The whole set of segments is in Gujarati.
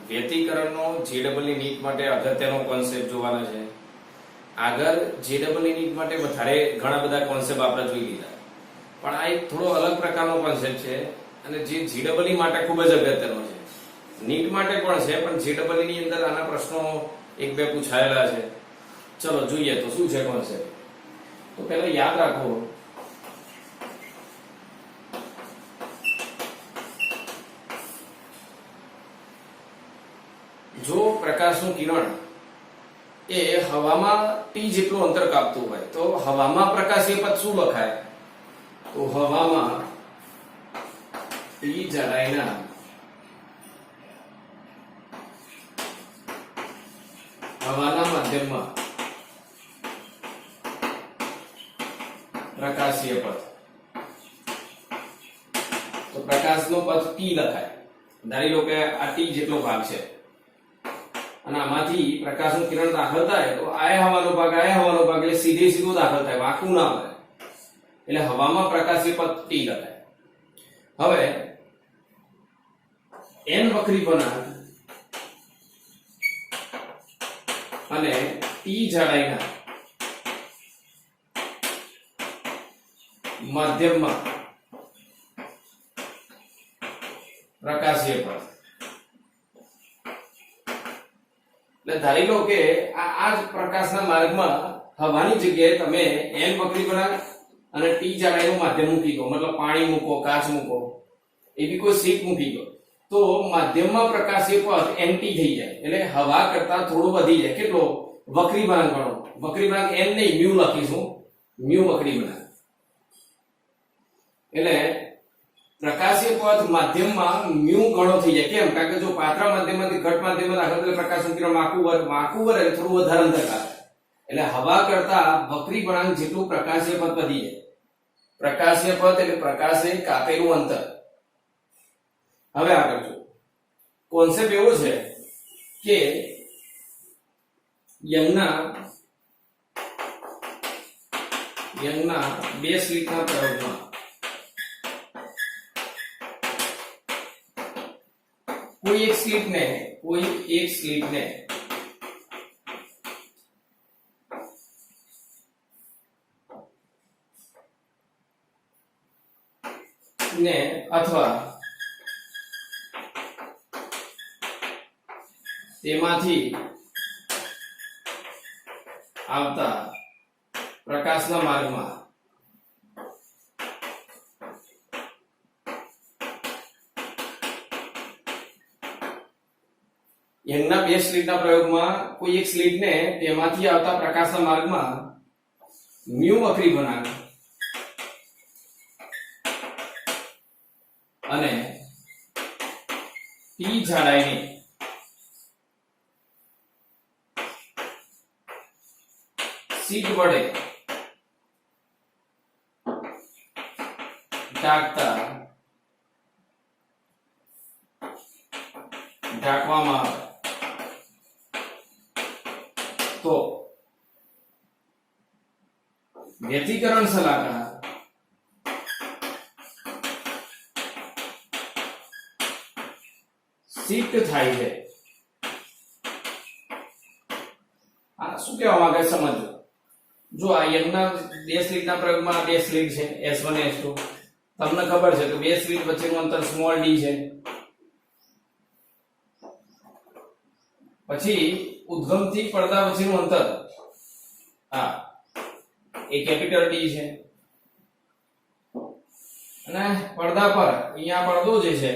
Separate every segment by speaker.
Speaker 1: વ્યતિકરણનો જેડબલની નીટ માટે અગત્યનો કોન્સેપ્ટ જોવાના છે. આગળ જેડબલની નીટ માટે વધારે ઘણા બધા કોન્સેપ્ટ આપણે જોઈ લીધા, પણ આ એક થોડો અલગ પ્રકારનો કોન્સેપ્ટ છે અને જે જીડબલઈ માટે ખૂબ જ અગત્યનો છે. નીટ માટે પણ છે, પણ જેડબલઈ ની અંદર આના પ્રશ્નો એક બે પૂછાયેલા છે. ચલો જોઈએ તો શું છે કોન્સેપ્ટ. તો પહેલા યાદ રાખો, જો પ્રકાશનું કિરણ એ હવામાં t જેટલું અંતર કાપતું હોય તો હવામાં પ્રકાશીય પથ શું લખાય? તો હવામાં t જાડાઈના હવાના માધ્યમમાં પ્રકાશીય પથ, તો પ્રકાશનો પથ t લખાય. ધારી લો કે આ t જેટલો ભાગ છે અને આમાંથી પ્રકાશનું કિરણ દાખલ થાય તો આ હવાનો ભાગ એટલે સીધે સીધો દાખલ થાય, વાંકું ના આવે. એટલે હવામાં પ્રકાશીય પથ t લખાય. હવે n વક્રી વળાંક અને t જાડાઈના માધ્યમમાં પ્રકાશીય પથ. એટલે ધારી લો કે આ જ પ્રકાશના માર્ગમાં હવાની જગ્યાએ તમે n વક્રી વળાંક અને t જાડાઈનું માધ્યમ મૂકી દો, મતલબ પાણી મૂકો, કાચ મૂકો, એવી કોઈ શીટ મૂકી દો, તો માધ્યમમાં પ્રકાશીય પથ nt થઈ જાય. એટલે હવા કરતા થોડું વધી જાય. કેટલો? વક્રી વળાંક ગણો. વક્રી વળાંક n નહીં, મ્યુ લખીશું, મ્યુ વક્રી વળાંક. એટલે પ્રકાશીય પથ માધ્યમમાં મ્યુ ગણો થઈ જાય. કેમ? કારણ કે જો પાતળા માધ્યમમાંથી ઘટ માધ્યમમાં દાખલ થયેલ પ્રકાશનું કિરણ વાંકું વળે થોડું વધારે અંતર કાપે. એટલે હવા કરતા વક્રી વળાંક જેટલું પ્રકાશીય પથ વધી જાય. પ્રકાશીય પથ એટલે પ્રકાશે કાપેલું અંતર. હવે આગળ જો કોન્સેપ્ટ એવો છે કે યંગના બે સ્લિટના પ્રયોગમાં કોઈ એક સ્લિટને અથવા તેમાંથી આવતા પ્રકાશના માર્ગમાં યંગના બે સ્લિટના પ્રયોગમાં કોઈ એક સ્લિટને તેમાંથી આવતા પ્રકાશના માર્ગમાં મ્યુ વક્રી વળાંક અને t જાડાઈની શીટ વડે ઢાંકવામાં આવે તો વ્યતિકરણ શલાકા શિફ્ટ થાય છે. આ શું કહેવા માંગે સમજો. જો આ યંગના બે સ્લિટના પ્રયોગમાં બે સ્લિટ છે S1 S2. તમને ખબર છે કે બે સ્લિટ વચ્ચેનું અંતર સ્મોલ d છે. પછી ઉદ્ગમથી પડદા વચ્ચેનું અંતર એ કેપિટલ D છે અને પડદા પર અહીંયા પડદો જે છે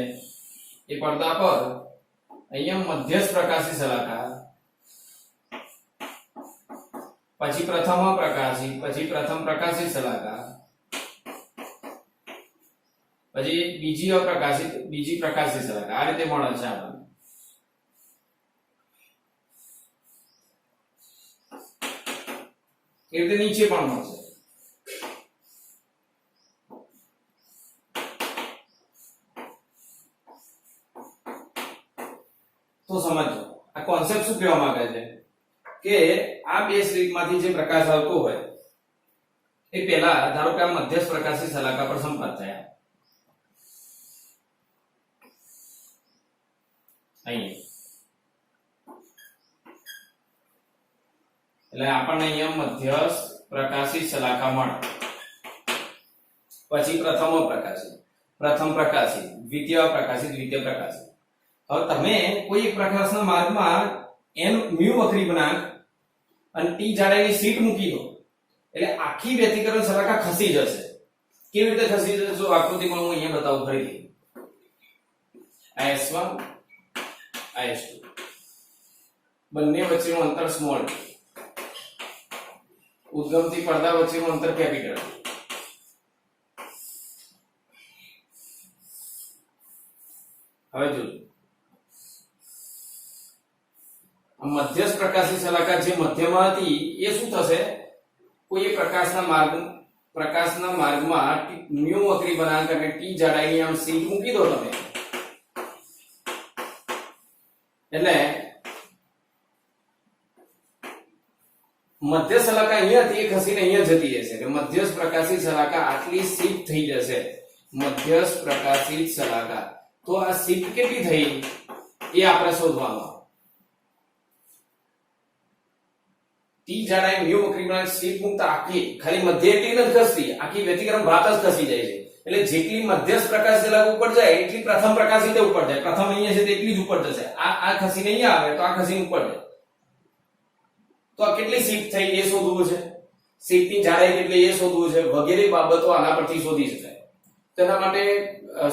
Speaker 1: એ પડદા પર અહીંયા મધ્યસ્થ પ્રકાશી શલાકા, પછી પ્રથમ અપ્રકાશી, પછી પ્રથમ પ્રકાશી શલાકા, પછી બીજી અપ્રકાશિત, બીજી પ્રકાશી શલાકા. આ રીતે મળે છે આપણને. એ રીતે નીચે પણ મળશે. તો સમજો આ કોન્સેપ્ટ શું કહેવા માંગે છે કે આ બે સ્લિટમાંથી જે પ્રકાશ આવતો હોય એ પહેલા ધારો કે આ મધ્યસ્થ પ્રકાશી શલાકા પર સંપર્ક થયા, અહીં એટલે આપણને અહીંયા મધ્યસ્થ પ્રકાશિત શલાકા મળે. પછી પ્રથમ પ્રકાશિત, પ્રથમ પ્રકાશિત, દ્વિતીય પ્રકાશિત, દ્વિતીય પ્રકાશિત. હવે તમે કોઈ એક પ્રકાશના માર્ગમાં n મ્યુ વક્રી ગુણાંક અને t જાડાઈની શીટ મૂકી દો એટલે આખી વ્યતિકરણ શલાકા ખસી જશે. કેવી રીતે ખસી જશે? જો આકૃતિમાં હું અહીંયા બતાવું ફરીથી. આ S1 આ S2 બંને વચ્ચેનું અંતર સ્મોલ, ઉદ્ગમથી પડદા વચ્ચેનું અંતર કેપિટલ. હવે જોજો મધ્યસ્થ પ્રકાશી શલાકા જે મધ્યમાં હતી એ શું થશે? કોઈ પ્રકાશના માર્ગમાં મ્યુ વક્રી બનાંક અને t જાડાઈની આમ શીટ મૂકી દો તમે એટલે મધ્ય શલાકા અહીંયાથી ખસીને અહીંયા જતી રહેશે. એટલે મધ્યસ્થ પ્રકાશિત શલાકા આટલી શીટ થઈ જશે. મધ્યસ્થ પ્રકાશિત શલાકા તો આ શીટ કેટલી થઈ એ આપણે શોધવાનું. t જાડાઈ મ્યુ વક્રી બનાંક શીટ મૂકતા આખી ખાલી મધ્ય એટલી નથી ખસતી, આખી વ્યતિક્રમ ભાત જ ખસી જાય છે. એટલે જેટલી મધ્યસ્થ પ્રકાશિત શલાકા ઉપર જાય એટલી પ્રથમ પ્રકાશિત ઉપર જાય. પ્રથમ અહીંયા છે તે એટલી જ ઉપર જશે. આ ખસીને અહીંયા આવે તો આ ખસીને ઉપર જાય. તો આ કેટલી શીટ થઈ એ શોધવું છે, શીટની જાડાઈ કેટલી એ શોધવું છે, વગેરે બાબતો આના પરથી શોધી શકાય. તેના માટે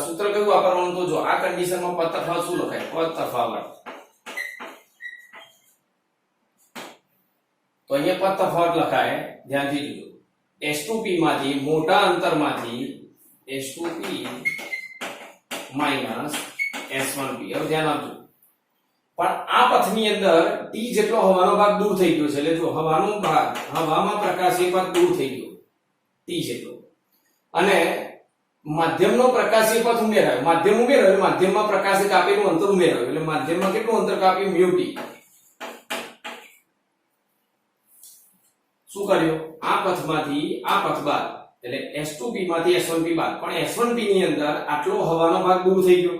Speaker 1: સૂત્ર કયું વાપરવાનું? તો જો આ કન્ડિશનમાં પદ તફાવત શું લખાય? પદ તફાવત. તો અહીંયા પદ તફાવત લખાય, ધ્યાનથી જોજો. S2P માંથી મોટા અંતરમાંથી S2P માઈનસ S1P. હવે ધ્યાન આપજો. પણ આ પથની અંદર t જેટલો હવાનો ભાગ દૂર થઈ ગયો છે. એટલે જો હવાનો ભાગ, હવામાં પ્રકાશીય પથ દૂર થઈ ગયો t જેટલો, અને માધ્યમનો પ્રકાશીય પથ ઉમેરાયો. માધ્યમ ઉમેરાયો એટલે માધ્યમમાં પ્રકાશિત કાપેલું અંતર ઉમેરાયું. એટલે માધ્યમમાં કેટલું અંતર કાપ્યું? Mu t. શું કર્યું? આ પથમાંથી આ પથ બાદ, એટલે S2P માંથી S1P બાદ. પણ S1P ની અંદર આટલો હવાનો ભાગ દૂર થઈ ગયો.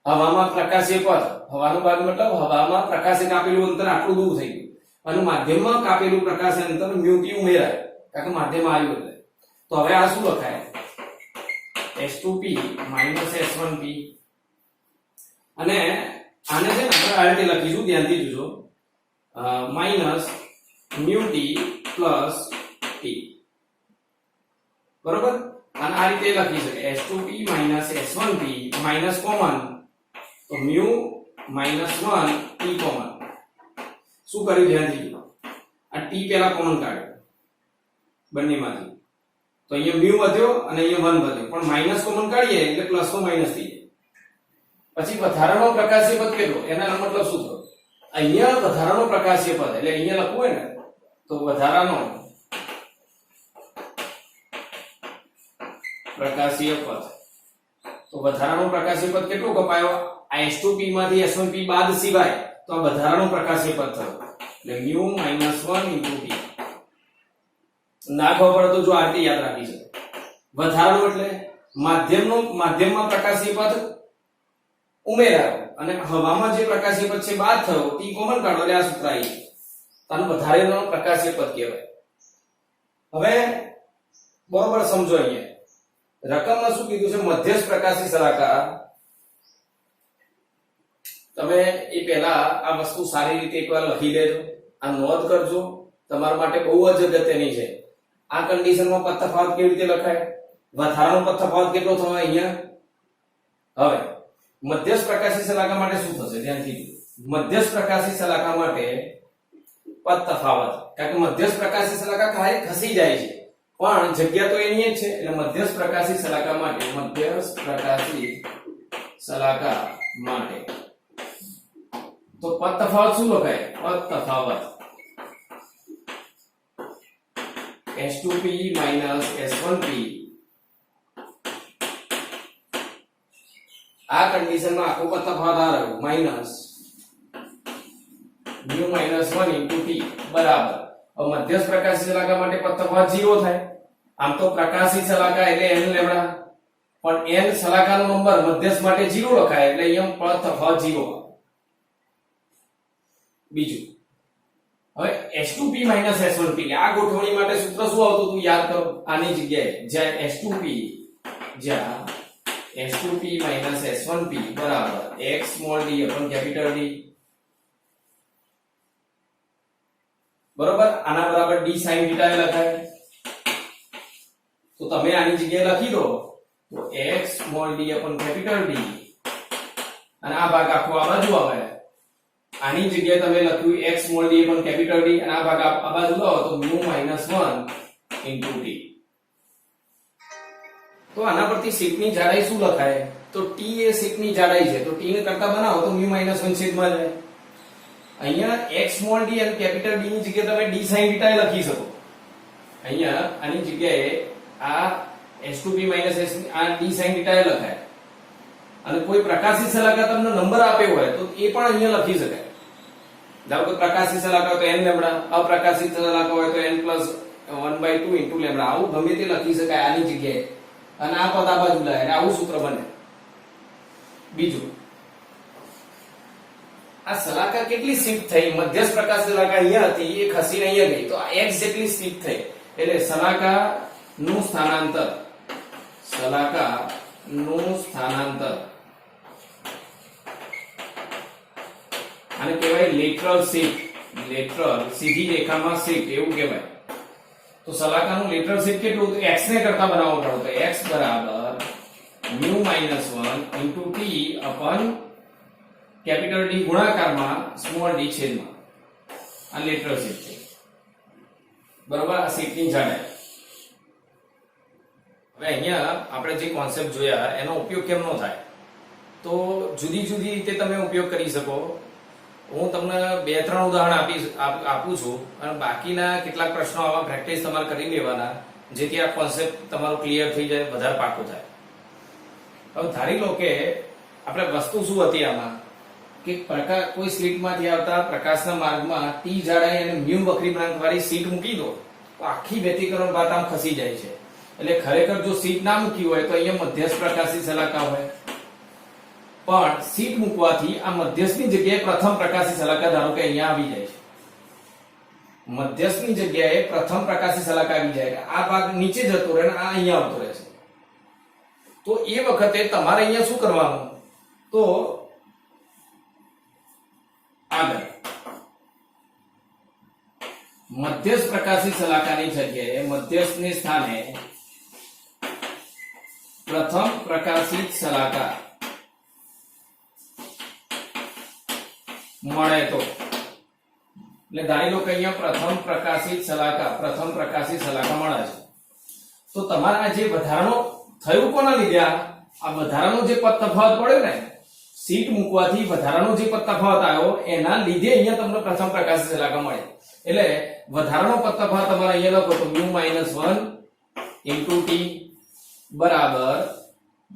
Speaker 1: હવામાં પ્રકાશીય પથ, હવાનો ભાગ મતલબ હવામાં પ્રકાશિત કાપેલું અંતર આટલું દૂર થઈ ગયું, અને માધ્યમમાં કાપેલું પ્રકાશીય અંતર મ્યુ t ઉમેરાય, કારણ કે માધ્યમમાં આવ્યું એટલે. તો હવે આ શું લખાય? S2P minus S1P. અને આને છે ને આપણે આ રીતે લખીશું, ધ્યાનથી જોજો. Minus mu t plus t. બરોબર? અને આ રીતે લખી શકાય S2P minus S1P minus common, તો મ્યુ માઈનસ 1 t કોમન. શું કર્યું? ધ્યાનથી જોજો. આ t પહેલા કોમન કાઢ્યો બંનેમાંથી, તો અહીંયા મ્યુ વધ્યો અને અહીંયા 1 વધ્યો. પણ માઈનસ કોમન કાઢીએ એટલે પ્લસ નો માઈનસ થઈ જાય. પછી વધારાનો પ્રકાશીય પદ કેટલો? એના મતલબ શું થયો? અહીંયા વધારાનો પ્રકાશીય પદ, એટલે અહીંયા લખવું હોય ને તો વધારાનો પ્રકાશીય પદ. તો વધારાનો પ્રકાશીય પદ કેટલો કપાયો? આ S2P માંથી S1P બાદ સિવાય તો આ વધારાનો પ્રકાશીય પદ થયો. એટલે મ્યુ માઈનસ 1 ઇન્ટુ t. ના ખબર પડે તો જો આ રીતે યાદ રાખી છે. વધારાનો એટલે માધ્યમમાં પ્રકાશીય પદ ઉમેરાયો અને હવામાં જે પ્રકાશીય પદ છે બાદ થયો, t કોમન કાઢો એટલે આ સૂત્ર આવી. આનું વધારેનો પ્રકાશીય પદ કહેવાય. હવે બરોબર સમજો. અહીંયા રકમમાં શું કીધું છે? મધ્યસ્થ પ્રકાશી શલાકા. તમે એ પહેલા આ વસ્તુ સારી રીતે એકવાર લખી લેજો, આ નોંધ કરજો, તમારા માટે બહુ જ અગત્યની છે. આ કન્ડિશનમાં પદ તફાવત કેવી રીતે લખાય? વધારાનો પદ તફાવત કેટલો થયો અહીંયા? હવે મધ્યસ્થ પ્રકાશી શલાકા માટે શું થશે? ધ્યાનથી. મધ્યસ્થ પ્રકાશી શલાકા માટે પદ તફાવત, કારણ કે મધ્યસ્થ પ્રકાશી શલાકા ખાલી ખસી જાય છે પણ જગ્યા તો એની જ છે. એટલે મધ્યસ્થ પ્રકાશી શલાકા માટે, મધ્યસ્થ પ્રકાશી શલાકા માટે તો પદ તફાવત શું લખાય? પદ તફાવત S2P માઈનસ S1P. આ કન્ડિશનમાં આખો પદ તફાવત આ રહ્યો minus mu minus 1 into t બરાબર. હવે મધ્યસ્થ પ્રકાશી શલાકા માટે પદ તફાવત 0 થાય. આમ તો પ્રકાશી શલાકા એટલે n લેમ્ડા, પણ n શલાકાનો નંબર મધ્યસ્થ માટે 0 લખાય એટલે અહીંયા પદ તફાવત 0. બીજું, હવે S2P S1P આ ગોઠવણી માટે સૂત્ર શું આવતું હતું યાદ કરો આની જગ્યાએ જ્યાં S2P S1P બરાબર x small d upon capital D બરોબર આના બરાબર d sin θ લખાય તો તમે આની જગ્યાએ લખી દો તો x small d upon capital D અને આ ભાગ આખો આ બાજુ આવે આની જગ્યાએ તમે લખ્યું x small d upon capital D અને આ ભાગ આ બાજુ લાવો તો μ - 1 * t તો આના પરથી શીટની જાડાઈ શું લખાય તો t એ શીટની જાડાઈ છે તો t ને કરતા બનાવો તો μ - 1 છેદમાં જાય અહીંયા x સ્મોલ d અને કેપિટલ D ની જગ્યાએ તમે d sin θ લખી શકો અહીંયા આની જગ્યાએ આ S2P S આ d sin θ લખાય અને કોઈ પ્રકાશી સલાકા તમને નંબર આપ્યો હોય તો એ પણ અહીંયા લખી શકાય ધારો કે પ્રકાશી સલાકા હોય તો n લેમ્બડા અપ્રકાશિત સલાકા હોય તો n + 1/2 * લેમ્બડા આવું ગમે તે લખી શકાય આની જગ્યાએ અને આ પદ આ બાજુ લાય એટલે આવું સૂત્ર બને બીજું આ સલાકા કેટલી શિફ્ટ થઈ મધ્યસ્થ પ્રકાશ સલાકા અહીંયા હતી એ ખસીને અહીંયા ગઈ તો આ x જેટલી શિફ્ટ થઈ એટલે સલાકા નું સ્થાનાંતર આને કહેવાય લેટરલ શિફ્ટ લેટરલ સીધી રેખામાં શિફ્ટ એવું કહેવાય તો સલાકાનું લેટરલ શિફ્ટ કેટલું તો x ને કરતા બનાવવો પડે તો x બરાબર μ - 1 * t upon કેપિટલ D ગુણાકારમાં સ્મોલ d છેદમાં આ લેટરલ શિફ્ટ છે બરોબર આ શીટની જાડાઈ હવે અહીંયા આપણે જે કોન્સેપ્ટ જોયા એનો ઉપયોગ કેમ નો થાય તો જુદી જુદી રીતે તમે ઉપયોગ કરી શકો હું તમને 2-3 ઉદાહરણ આપું છું અને બાકીના કેટલાક પ્રશ્નો આવા પ્રેક્ટિસ તમારે કરી લેવાના જેથી આ કોન્સેપ્ટ તમારો ક્લિયર થઈ જાય વધારે પાકો થાય હવે ધારી લો કે આપણે વસ્તુ શું હતી આમાં કે કોઈ સ્લીટમાંથી આવતા પ્રકાશના માર્ગમાં t જાડાઈ અને μ વક્રીભ્રાંક વાળી શીટ મૂકી દો તો આખી વ્યતિકરણ વાત આમ ખસી જાય છે એટલે ખરેખર જો શીટ ના મૂકી હોય તો અહીંયા મધ્યસ્થ પ્રકાશી સલાકા હોય પણ શીટ મૂકવાથી આ મધ્યસ્થની જગ્યાએ પ્રથમ પ્રકાશી સલાકા ધારો કે અહીંયા આવી જાય છે મધ્યસ્થની જગ્યાએ પ્રથમ પ્રકાશી સલાકા આવી જાય આ ભાગ નીચે જતો રહે અને આ અહીંયા આવતો રહે છે તો એ વખતે તમારે અહીંયા શું કરવાનું તો આગળ મધ્યસ્થ પ્રકાશી સલાકાની જગ્યાએ મધ્યસ્થની સ્થાને પ્રથમ પ્રકાશિત સલાકા મળે તો એટલે ધારી લો કે અહીંયા પ્રથમ પ્રકાશિત સલાકા મળે છે તો તમારા જે વધારાનો થયું કોના લીધે આ વધારાનો જે પદ તફાવત પડ્યો ને શીટ મૂકવાથી વધારાનો જે પદ તફાવત આવ્યો એના લીધે અહીંયા તમને પ્રથમ પ્રકાશિત સલાકા મળે એટલે વધારાનો પદ તફાવત તમારે અહીંયા લખો તો μ - 1 * t બરાબર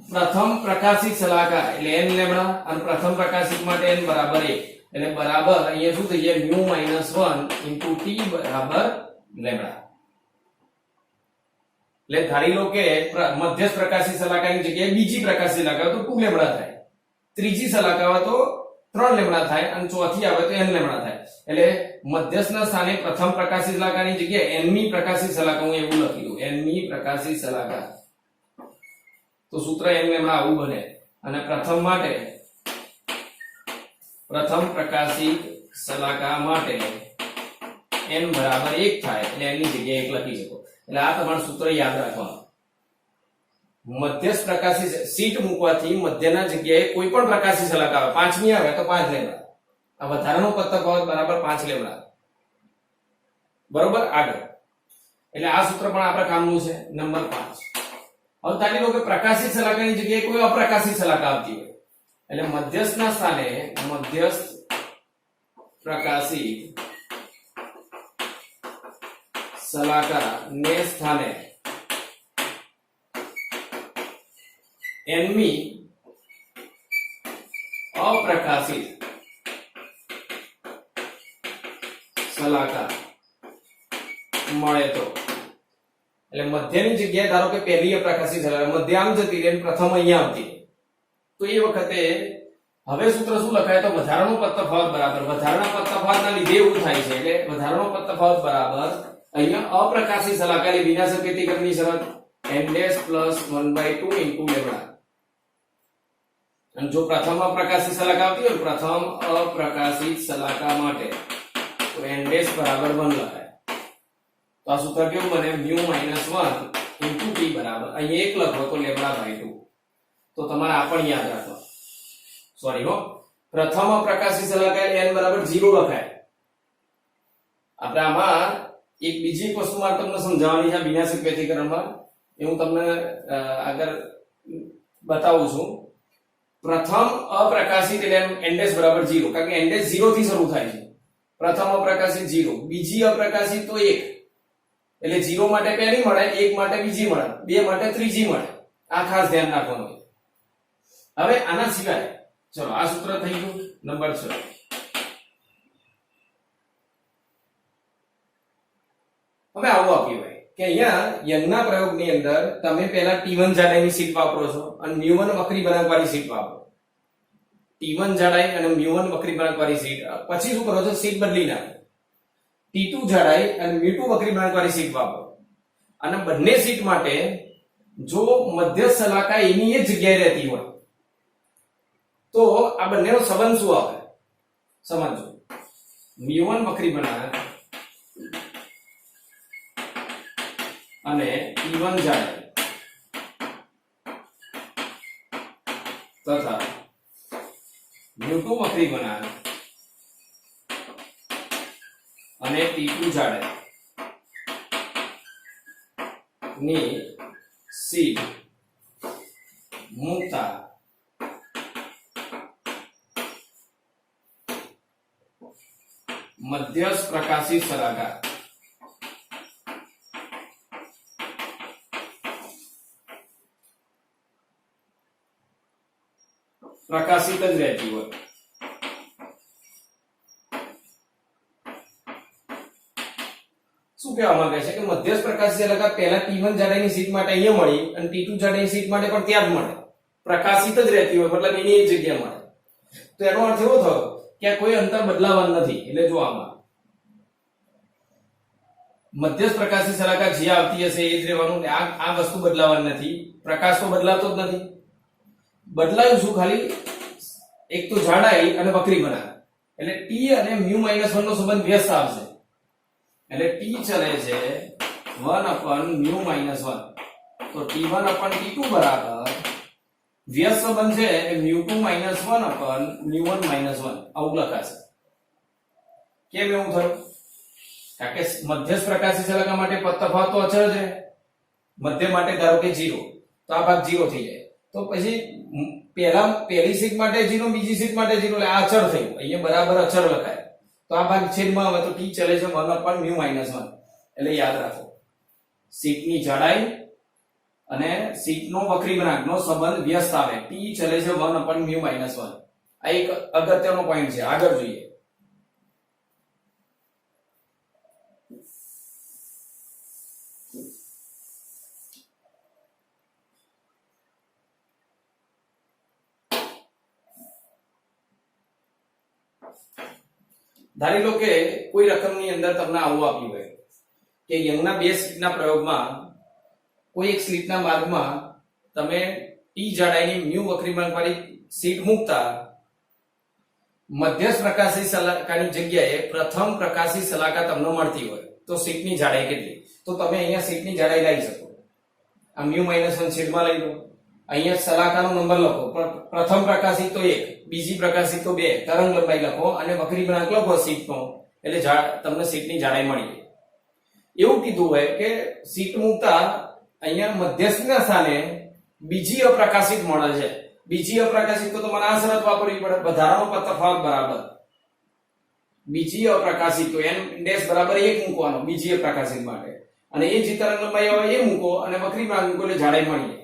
Speaker 1: પ્રથમ પ્રકાશિત સલાકા એટલે n લેમ્બડા અને પ્રથમ પ્રકાશિત માટે n બરાબર 1 એટલે બરાબર અહીંયા શું થઈ જાય μ - 1 * t બરાબર લેમ્બડા એટલે ધારી લો કે મધ્યસ્થ પ્રકાશી સલાકાની જગ્યાએ બીજી પ્રકાશી સલાકા તો 2 લેમ્બડા થાય ત્રીજી સલાકા આવે તો 3 લેમ્બડા થાય અને ચોથી આવે તો n લેમ્બડા થાય એટલે મધ્યસ્થના સ્થાને પ્રથમ પ્રકાશી સલાકાની જગ્યાએ n મી પ્રકાશી સલાકા હું એવું લખી દઉં n મી પ્રકાશી સલાકા તો સૂત્ર n લેમ્બડા આવું બને અને પ્રથમ પ્રકાશી સલાકા માટે n બરાબર 1 થાય એટલે n ની જગ્યાએ 1 લખી શકો એટલે આ તમારું સૂત્ર યાદ રાખવાનું મધ્યસ્થ પ્રકાશી શીટ મૂકવાથી મધ્યના જગ્યાએ કોઈ પણ પ્રકાશી સલાકા આવે પાંચમી આવે તો 5 લેમ્બડા આ વધારાનો પદ તફાવત બરાબર 5 લેમ્બડા બરોબર આગળ એટલે આ સૂત્ર પણ આપણા કામનું છે નંબર 5 હવે ધારી લો કે પ્રકાશી સલાકાની જગ્યાએ કોઈ અપ્રકાશિત સલાકા આવતી હોય એટલે મધ્યસ્થના સ્થાને મધ્યસ્થ પ્રકાશિત સલાકા ને સ્થાને nમી અપ્રકાશિત સલાકા મળે તો એટલે મધ્યની જગ્યાએ ધારો કે પહેલી અપ્રકાશિત સલાકા મધ્ય આમ જતી રહે પ્રથમ અહીંયા આવતી તો એ વખતે હવે સૂત્ર શું લખાય તો વધારાનો પદ તફાવત બરાબર વધારાના પદ તફાવતના લીધે એવું થાય છે એટલે વધારાનો પદ તફાવત બરાબર અહીંયા અપ્રકાશી સલાહકારી વિનાશક વ્યતિકરણની શરત n dash plus 1/2 into lambda અને જો પ્રથમ અપ્રકાશિત શલાકા આવતી હોય પ્રથમ અપ્રકાશિત શલાકા માટે તો n dash બરાબર 1 લખાય તો આ સૂત્ર કેવું બને mu minus 1 into t બરાબર અહીં 1 લખો તો લેમ્ડા by 2 તો તમારે આ પણ યાદ રાખો સોરી હો પ્રથમ અપ્રકાશિત શલાકા n બરાબર 0 લખાય આપણે આમાં એક બીજી વસ્તુમાં તમને સમજાવવાની છે વિનાશક વ્યતિકરણમાં એ હું તમને આગળ બતાવું છું પ્રથમ અપ્રકાશિત એટલે n dash બરાબર 0 કારણ કે n dash 0 થી શરૂ થાય છે પ્રથમ અપ્રકાશિત 0 બીજી અપ્રકાશિત તો 1 એટલે 0 માટે પહેલી મળે 1 માટે બીજી મળે 2 માટે ત્રીજી મળે આ ખાસ ધ્યાન રાખવાનું હવે આના સિવાય ચલો આ સૂત્ર થઈ ગયું નંબર 6 હવે આવું આપ્યું હોય કે અહીંયા યંગના પ્રયોગની અંદર તમે પહેલા T1 જાડાઈની શીટ વાપરો છો અને μ1 વક્રી બનાવવાની શીટ વાપરો T1 જાડાઈ અને μ1 વક્રી બનાવવાની શીટ પછી શું કરો છો શીટ બદલી નાખો T2 જાડાઈ અને μ2 વક્રી બનાવવાની શીટ વાપરો અને બંને શીટ માટે જો મધ્યસ્થ શલાકા એની એ જગ્યાએ રહેતી હોય તો આ બંનેનો સંબંધ શું આવે સમજો μ1 વક્રી બનાવે અને T1 જાડાઈ તથા μ2 વક્રી બનાવે અને T2 જાડાઈ ની શીટ મૂકતા મધ્યસ્થ પ્રકાશિત શલાકા પ્રકાશિત જ રહેતી હોય શું કહેવા માંગે છે કે મધ્યસ્થ પ્રકાશિત શલાકા પહેલા T1 જાડાઈની શીટ માટે અહીંયા મળી અને T2 જાડાઈની શીટ માટે પણ ત્યાં જ મળે પ્રકાશિત જ રહેતી હોય મતલબ એની એક જગ્યા મળે તો એનો અર્થ એવો થયો કે કોઈ અંતર બદલાવાનું નથી એટલે જો આમાં મધ્યસ્થ પ્રકાશિત શલાકા જે આવતી હશે એ જ રહેવાનું આ વસ્તુ બદલાવાની નથી પ્રકાશ તો બદલાતો જ નથી બદલાયું શું ખાલી એક તો જાડાઈ અને વક્રી બનાવે એટલે t અને μ - 1 નો સંબંધ વ્યસ્ત આવશે એટલે t ચલે છે 1/μ - 1 તો t1/t2 બરાબર વ્યસ્ત સંબંધ છે એ μ2 - 1/μ1 - 1 આવું લખાશે કેમ એવું થયું કારણ કે મધ્યસ્થ પ્રકાશિત શલાકા માટે પદ તફાવત તો અચળ જ રહે મધ્ય માટે ધારો કે 0 તો આ ભાગ 0 થઈ જાય તો પછી પહેલી શીટ માટે 0 બીજી શીટ માટે 0 એટલે આ અચળ થયું અહીંયા બરાબર અચળ લખાય તો આ ભાગ છેદમાં આવે તો t ચલે છે 1/μ - 1 એટલે યાદ રાખો શીટની જાડાઈ અને શીટનો વક્રી ગુણાંકનો સંબંધ વ્યસ્ત આવે t ચલે છે 1/μ - 1 આ એક અગત્યનો પોઈન્ટ છે આગળ જોઈએ ધારી લો કે કોઈ રકમની અંદર તમને આવું આપ્યું હોય કે યંગના બે સ્લિટના પ્રયોગમાં કોઈ એક સ્લિટના માર્ગમાં તમે t જાડાઈની μ વક્રી બનાવવાની શીટ મૂકતા મધ્યસ્થ પ્રકાશિત શલાકાની જગ્યાએ પ્રથમ પ્રકાશિત શલાકા તમને મળતી હોય તો શીટની જાડાઈ કેટલી તો તમે અહીંયા શીટની જાડાઈ લઈ શકો આ μ - 1 છેદમાં લઈ લો અહીંયા શલાકાનો નંબર લખો પ્રથમ પ્રકાશિત તો 1 બીજી પ્રકાશિત તો 2 તરંગ લંબાઈ લખો અને વક્રી ગુણાંક લખો શીટનો એટલે તમને શીટની જાડાઈ મળી એવું કીધું હોય કે શીટ મૂકતા અહીંયા મધ્યસ્થના સ્થાને બીજી અપ્રકાશિત મળે છે બીજી અપ્રકાશિત તો તમારે આ શરત વાપરવી પડે વધારાનો પદ તફાવત બરાબર બીજી અપ્રકાશિત તો n ડેશ બરાબર 1 મૂકવાનો બીજી અપ્રકાશિત માટે અને એ જે તરંગ લંબાઈ હોય એ મૂકો અને વક્રી ગુણાંક મૂકો એટલે જાડાઈ મળી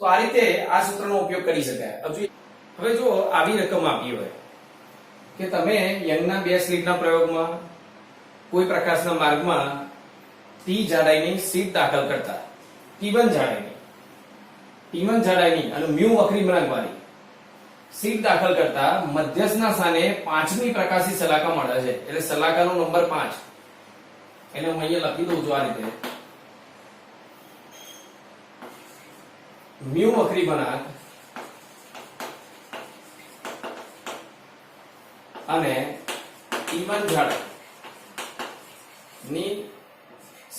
Speaker 1: તો આ રીતે આ સૂત્રનો ઉપયોગ કરી શકાય હવે જો આવી રકમ આપી હોય કે તમે યંગના બે સ્લિટના પ્રયોગમાં કોઈ પ્રકાશના માર્ગમાં t જાડાઈની શીટ દાખલ કરતા T1 જાડાઈની અને μ વક્રી બનાવવાની સીટ દાખલ કરતા મધ્યસ્થના સ્થાને 5મી પ્રકાશી સલાકા મળે છે, એટલે સલાકાનો નંબર 5. એને હું અહીંયા લખી દઉં છું આ રીતે. મ્યુ વક્રી વળાંક અને T1 જાડાઈની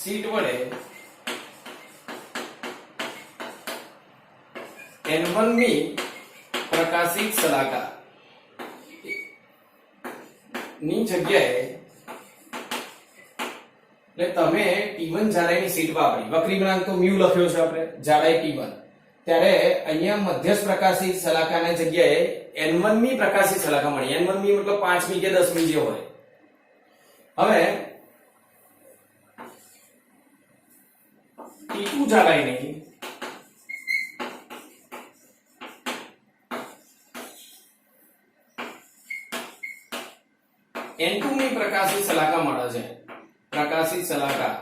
Speaker 1: સીટ વડે N1 મી પ્રકાશિત સલાકા ની જગ્યાએ, એટલે તમે T1 જાડાઈની સીટ વાપરી, વક્રી વળાંક તો મ્યુ લખ્યો છે આપણે, જાડાઈ T1, ત્યારે અહીંયા મધ્યસ્થ પ્રકાશિત સલાકાની જગ્યાએ N1 મી પ્રકાશિત સલાકા મળી. N1 મી મતલબ 5મી કે 10મી જે હોય. હવે T2 જાડાઈની N2 મી પ્રકાશિત સલાકા મળે છે, પ્રકાશિત સલાકા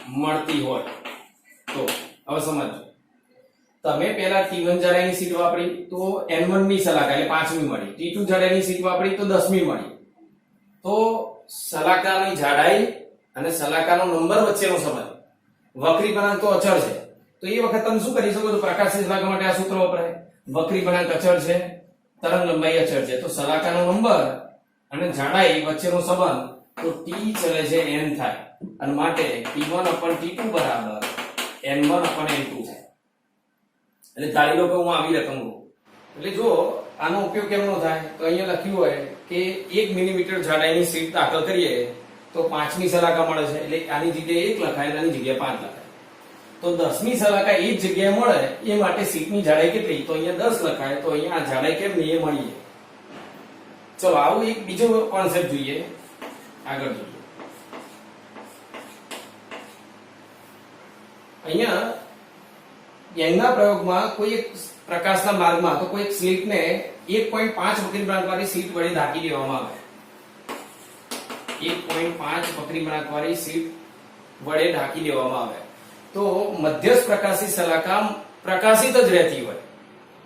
Speaker 1: મળતી હોય તો હવે સમજો, તમે પહેલા T1 જાડાઈની સીટ વાપરી તો N1 મી સલાકા એટલે 5મી મળી, T2 જાડાઈની સીટ વાપરી તો 10મી મળી. તો સલાકાની જાડાઈ અને સલાકાનો નંબર વચ્ચેનો સંબંધ, વક્રી વળાંક તો અચળ છે, તો એ વખત તમે શું કરી શકો છો, પ્રકાશિત સલાકા માટે આ સૂત્ર વપરાય. વક્રી વળાંક અચળ છે, તરંગ લંબાઈ અચળ છે, તો સલાકાનો નંબર અને જાડાઈ વચ્ચેનો સંબંધ તો T ચલે છે N થાય, અને માટે T1/T2 બરાબર N1/N2 થાય. એટલે ધારી લો કે હું આવી રકમ લઉં, એટલે જો આનો ઉપયોગ કેમનો થાય, તો અહીંયા લખ્યું હોય કે 1 મિલીમીટર જાડાઈની સીટ દાખલ કરીએ તો 5મી સલાકા મળે છે, એટલે આની જગ્યાએ 1 લખાય, આની જગ્યાએ 5 લખાય. તો 10મી સલાકા એ જ જગ્યાએ મળે એ માટે સીટની જાડાઈ કેટલી, તો અહીંયા 10 લખાય, તો અહીંયા આ જાડાઈ કેમની એ મળીએ. ચલો આવું એક બીજો કોન્સેપ્ટ જોઈએ, આગળ જોઈએ. અહીંયા યંગના પ્રયોગમાં કોઈ એક પ્રકાશના માર્ગમાં તો કોઈ એક સ્લિટને 1.5 વક્રી વળાંક વાળી સીટ વડે ઢાંકી દેવામાં આવે. 1.5 વક્રી વળાંક વાળી સીટ વડે ઢાંકી દેવામાં આવે તો મધ્યસ્થ પ્રકાશિત સલાકા પ્રકાશિત જ રહેતી હોય.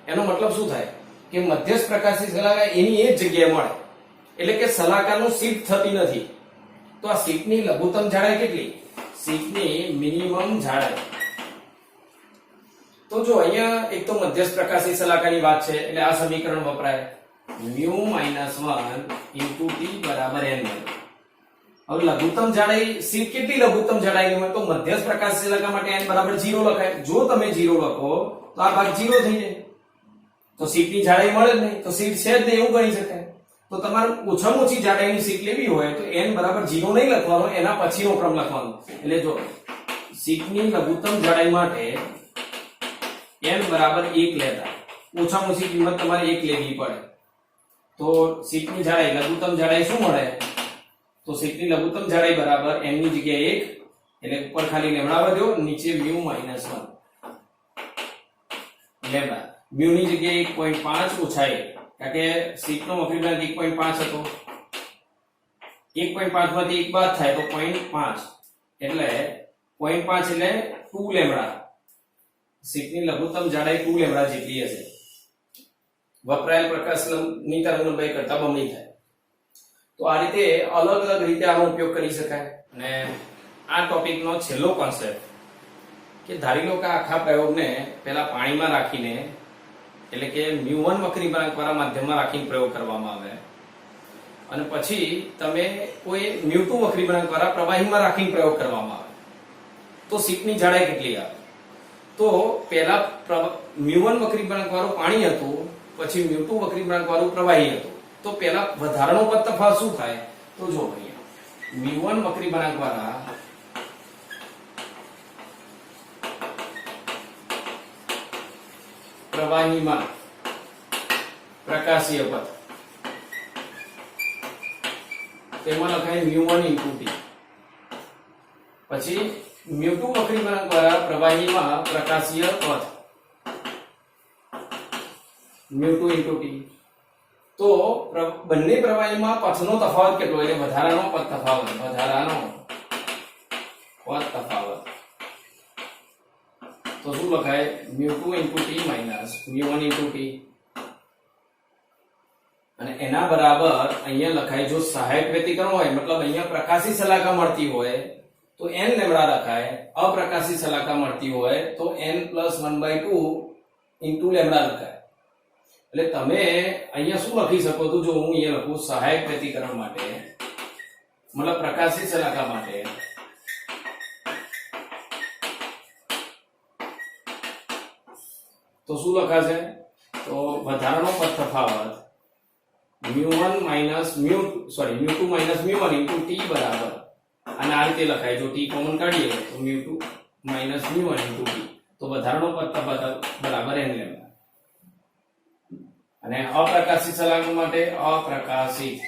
Speaker 1: એનો મતલબ શું થાય કે મધ્યસ્થ પ્રકાશિત સલાકા એની એ જ જગ્યાએ મળે, એટલે કે સલાકાનું શિફ્ટ થતી નથી. તો આ સીટની લઘુત્તમ જાડાઈ કેટલી, સીટની મિનિમમ જાડાઈ. તો જો અહીંયા એક તો મધ્યસ્થ પ્રકાશિત સલાકાની વાત છે, એટલે આ સમીકરણ વપરાય, mu - 1 * T બરાબર N1. હવે લઘુત્તમ જાડાઈ સીટ કેટલી લઘુત્તમ જાડાઈની હોય, તો મધ્યસ્થ પ્રકાશિત સલાકા માટે n બરાબર 0 લખાય. જો તમે 0 લખો તો આ ભાગ 0 થઈ જાય, તો સીટની જાડાઈ મળે જ નહીં, તો સીટ છે જ નહીં એવું ગણી શકાય. તો તમારે ઓછામાં ઓછી જાડાઈની સીટ લેવી હોય તો n બરાબર 0 નહીં લખવાનો, એના પછીનો ક્રમ લખવાનો. એટલે જો સીટની લઘુત્તમ જાડાઈ માટે n બરાબર 1 લેતા, ઓછામાં ઓછી કિંમત તમારે 1 લેવી પડે. તો સીટની જાડાઈ લઘુત્તમ જાડાઈ શું મળે, તો સીટની લઘુત્તમ જાડાઈ બરાબર n ની જગ્યાએ 1, એટલે ઉપર ખાલી લેમડા વધ્યો, નીચે mu - 1 લેમડા. mu ની જગ્યાએ 1.5 ઓછા 1, કારણ કે સીટનો વક્રી વળાંક 1.5 હતો, 1.5 માંથી 1 બાદ થાય તો 0.5, એટલે 0.5 એટલે 2 લેમડા. સીટની લઘુત્તમ જાડાઈ 2 લેમડા જેટલી હશે. વપરાયેલ પ્રકાશની તરંગ લંબાઈ કરતા બમણી થાય. તો આ રીતે અલગ અલગ રીતે આનો ઉપયોગ કરી શકાય. અને આ ટોપિકનો છેલ્લો કોન્સેપ્ટ કે ધારી લો કે આખા પ્રયોગને પહેલા પાણીમાં રાખીને, એટલે કે mu1 વક્રી વળાંક વાળા માધ્યમમાં રાખીને પ્રયોગ કરવામાં આવે, અને પછી તમે કોઈ mu2 વક્રી વળાંક વાળા પ્રવાહીમાં રાખીને પ્રયોગ કરવામાં આવે, તો સીટની જાડાઈ કેટલી આવે. તો પહેલા mu1 વક્રી વળાંક વાળું પાણી હતું, પછી mu2 વક્રી વળાંક વાળું પ્રવાહી હતું. તો પહેલા વધારાનો પદ તફાવત શું થાય, તો જો અહીંયા mu1 વક્રી વળાંક વાળા પ્રવાહીમાં પ્રકાશીય પદ, તેમાં લખાય mu1 * T. પછી mu2 વક્રી વળાંક વાળા પ્રવાહીમાં પ્રકાશીય પદ mu2 * T. તો બંને પ્રવાહીમાં પથનો તફાવત કેટલો, એટલે વધારાનો પદ તફાવત, તો શું લખાય mu2 * T - mu1 * T. અને એના બરાબર અહીંયા લખાય જો સહાયક વ્યતિકરણ હોય મતલબ અહીંયા પ્રકાશી શલાકા મળતી હોય તો n લેમ્ડા લખાય, અપ્રકાશી શલાકા મળતી હોય તો n+1/2 ઇન્ટુ લેમ્ડા લખાય. એટલે તમે અહીંયા શું લખી શકો તો જો હું અહીંયા લખું સહાયક વ્યતિકરણ માટે મતલબ પ્રકાશી શલાકા માટે તો શું લખાશે તો વધારાનો પદ તફાવત μ1 માઈનસ μ2 માઈનસ μ1 ઇન્ટુ t બરાબર અને આ રીતે લખાય જો t કોમન કાઢીએ તો μ2 માઈનસ μ1 ઇન્ટુ t તો વધારાનો પદ તફાવત બરાબર n લેમ્ડા. અને અપ્રકાશિત શલાકા માટે અપ્રકાશિત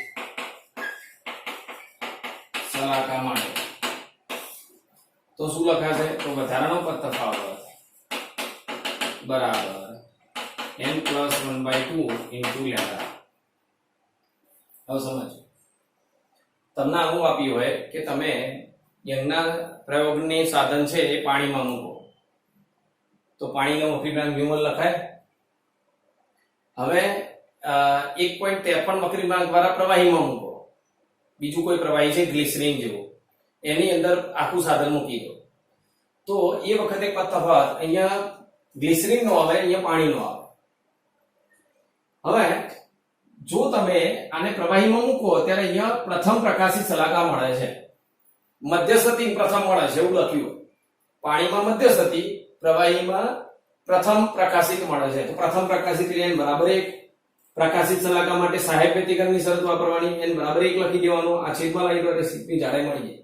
Speaker 1: શલાકા માટે તો શું લખાશે તો વધારાનો પદ તફાવત બરાબર n+1/2 ઇન્ટુ લેમ્ડા. હવે સમજો તમને આવું આપ્યું હોય કે તમે યંગના પ્રયોગની સાધન છે એ પાણીમાં મૂકો તો પાણીનો વક્રીભાગ μ1 લખાય. હવે 1.53 વક્રીભાગ દ્વારા પ્રવાહીમાં મૂકો, બીજું કોઈ પ્રવાહી છે ગ્લિસરીન જેવું, એની અંદર આખું સાધન મૂકી દો તો એ વખતે પદ તફાવત અહીંયા ગ્લિસરીન નો આવે, અહીંયા પાણી નો આવે. હવે જો તમે આને પ્રવાહીમાં મૂકો ત્યારે અહીંયા પ્રથમ પ્રકાશિત શલાકા મળે છે, મધ્યસ્થી પ્રથમ મળે છે એવું લખ્યું. પાણીમાં મધ્યસ્થી, પ્રવાહીમાં પ્રથમ પ્રકાશિત મળે છે. તો પ્રથમ પ્રકાશિત એટલે n બરાબર 1. પ્રકાશિત શલાકા માટે સહાયક વ્યતિકરણની શરત વાપરવાની, n બરાબર 1 લખી દેવાનું. આ છેદમાં લાવી દો એટલે સીટની જાડાઈ મળી જાય.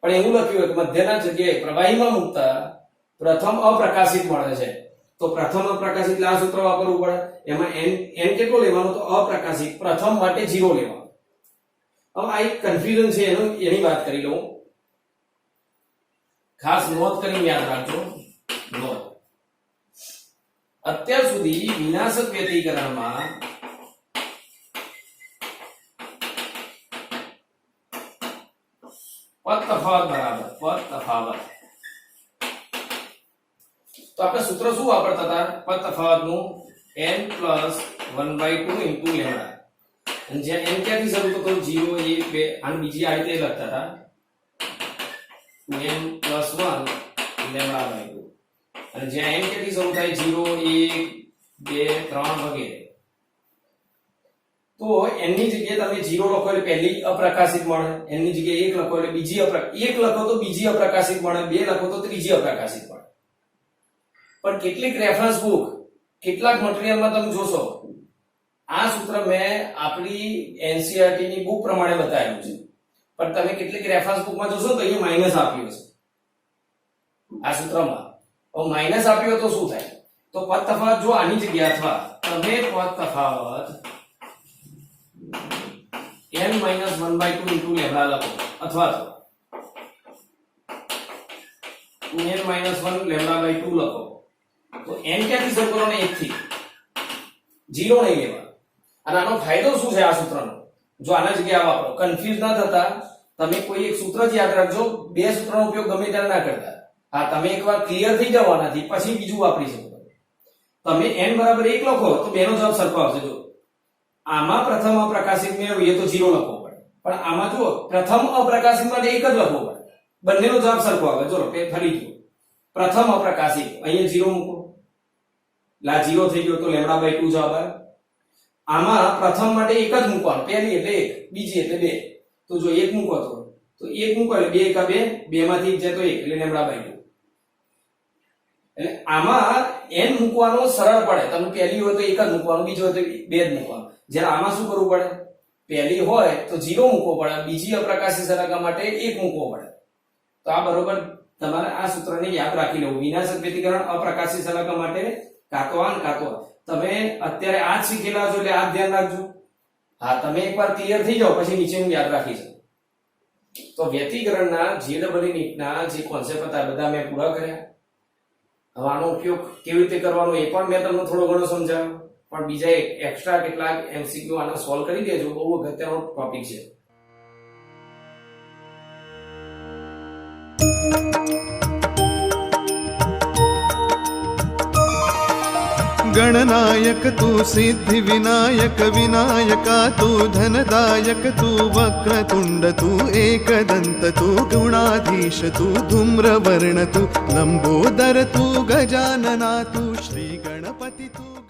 Speaker 1: પણ એવું લખ્યું કે મધ્યના જગ્યાએ પ્રવાહીમાં મૂકતા પ્રથમ અપ્રકાશિત મળે છે તો પ્રથમ અપ્રકાશિત એટલે આ સૂત્ર વાપરવું પડે. એમાં n કેટલો લેવાનો તો અપ્રકાશિત પ્રથમ માટે 0 લેવાનો. હવે આ એક કન્ફ્યુઝન છે એની વાત કરી લઉં, ખાસ નોંધ કરીને યાદ રાખજો. નોંધ અત્યાર સુધી વિનાશક વ્યતિકરણમાં પદ તફાવત બરાબર પદ તફાવત તો આપણે સૂત્ર શું વાપરતા હતા પદ તફાવતનું n+1/2 ઇન્ટુ લેમ્ડા. અને જ્યાં n ક્યાંથી શરૂ થતો 0 1 2 અને બીજી આ રીતે લખતા હતા n+1 લેમ્ડા/2 અને જ્યાં n ક્યાંથી શરૂ થાય 0 1 2 3 વગેરે. તો n ની જગ્યાએ તમે 0 લખો એટલે પહેલી અપ્રકાશિત મળે, n ની જગ્યાએ 1 લખો એટલે બીજી એક લખો તો બીજી અપ્રકાશિત મળે, 2 લખો તો ત્રીજી અપ્રકાશિત મળે. પણ કેટલીક રેફરન્સ બુક કેટલાક મટીરીયલમાં તમે જોશો આ સૂત્ર મેં આપણી એનસીઈઆરટી ની બુક પ્રમાણે બતાવ્યું છે, પણ તમે કેટલીક રેફરન્સ બુકમાં જોશો તો અહીંયા માઈનસ આપ્યું છે આ સૂત્રમાં. હવે માઈનસ આપ્યો તો શું થાય તો પદ તફાવત જો આની જગ્યાએ અથવા તમે પદ તફાવત n-1/2 ઇન્ટુ લેમ્ડા લખો અથવા તો n-1 લેમ્ડા/2 લખો તો n ક્યાંથી શરૂ કરવાનો 1 થી 0 નહીં લેવા. અને આનો ફાયદો શું છે આ સૂત્રનો જો આના જગ્યાએ વાપરો, કન્ફ્યુઝ ના થતા તમે કોઈ એક સૂત્ર જ યાદ રાખજો, બે સૂત્રનો ઉપયોગ ગમે ત્યારે ના કરતા. હા તમે એકવાર ક્લિયર થઈ જાવ આનાથી પછી બીજું વાપરી શકો. તમે n બરાબર 1 લખો તો બેનો જવાબ સરખો આવશે. જો આમાં પ્રથમ અપ્રકાશિત મેળવીએ તો 0 લખવો પડે, પણ આમાં જો પ્રથમ અપ્રકાશિત માટે 1 જ લખવો પડે, બંનેનો જવાબ સરખો આવે. ચલો ફરી ગયો પ્રથમ અપ્રકાશિત અહીંયા 0 મૂકો, લા 0 થઈ ગયો તો લેમ્ડા/2 જવાબ આવે. આમાં પ્રથમ માટે 1 જ મૂકવાનું, પહેલી એટલે 1 બીજી એટલે 2 તો જો 1 મૂકો તો 1 મૂકો એટલે 2 કા 2 2 માંથી 1 જાય તો 1 એટલે લેમ્ડા/2. એટલે આમાં n મૂકવાનો સરળ પડે, તમે પહેલી હોય તો 1 જ મૂકવાનું, બીજી હોય તો 2 જ મૂકવાનું. જ્યારે આમાં શું કરવું પડે પહેલી હોય તો 0 મૂકવો પડે, બીજી અપ્રકાશિત શલાકા માટે 1 મૂકવો પડે. તો આ બરોબર તમારે આ સૂત્રને યાદ રાખી લેવું. વિનાશક વ્યતિકરણ અપ્રકાશિત શલાકા માટે કાતો આ કાતો તમે અત્યારે આ જ શીખેલા છો એટલે આ ધ્યાન રાખજો. હા તમે એકવાર ક્લિયર થઈ જાવ પછી નીચેનું યાદ રાખી શકો. તો વ્યતિકરણના JEE નીટના જે કોન્સેપ્ટ હતા બધા મેં પૂરા કર્યા. હવે આનો ઉપયોગ કેવી રીતે કરવાનો એ પણ મેં તમને થોડો ઘણો સમજાવ્યો, પણ બીજા એક્સ્ટ્રા કેટલાક MCQ આના સોલ્વ કરી દેજો, બહુ અગત્યનો ટોપિક છે.
Speaker 2: गणनायक तू सिद्धि विनायक विनायका तू धनदायक तू वक्रतुंड तू एकदंत तू गुणाधीश तू धूम्रवर्ण तू लंबोदर तू गजानना तू श्री गणपति तू